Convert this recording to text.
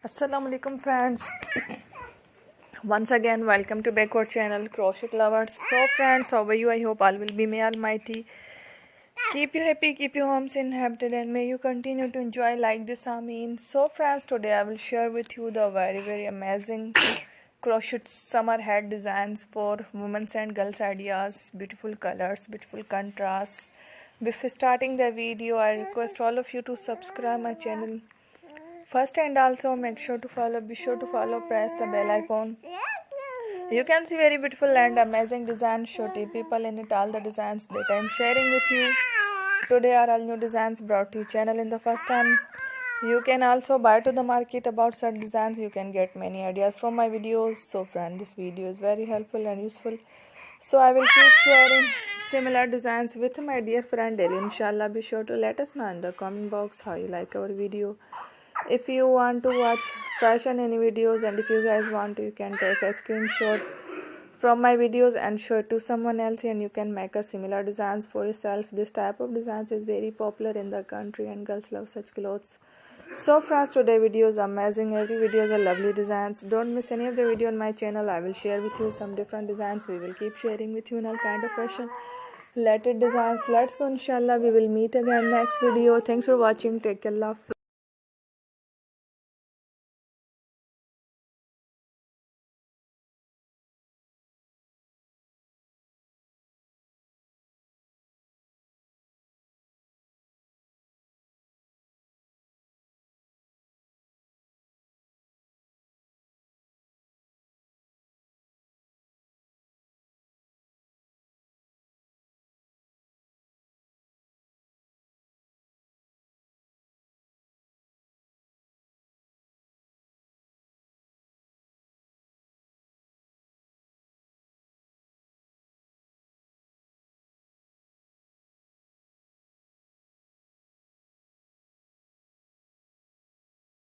Assalamu alaikum friends. Once again welcome to back our channel Crochet Lovers. So friends, how are you? I hope all will be may almighty keep you happy, keep your homes inhabited, and may you continue to enjoy like this. Amin. So friends, today I will share with you the very amazing crochet summer hat designs for women's and girls ideas, beautiful colors, beautiful contrasts. Before starting the video, I request all of you to subscribe my channel first, and also be sure to follow, press the bell icon. You can see very beautiful and amazing designs, show people in it. All the designs that I am sharing with you today are all new designs brought to your channel in the first time. You can also buy to the market about such designs. You can get many ideas from my videos. So friend, this video is very helpful and useful. So I will keep sharing similar designs with my dear friend daily. Inshallah, be sure to let us know in the comment box how you like our video. If you want to watch fashion any videos, and if you guys want to, you can take a screenshot from my videos and show it to someone else, and you can make a similar designs for yourself. This type of designs is very popular in the country and girls love such clothes. So friends, today video is amazing. Every video is a lovely designs. Don't miss any of the video on my channel. I will share with you some different designs. We will keep sharing with you in all kind of fashion related designs. Let's go, inshallah. We will meet again next video. Thanks for watching. Take care. Love.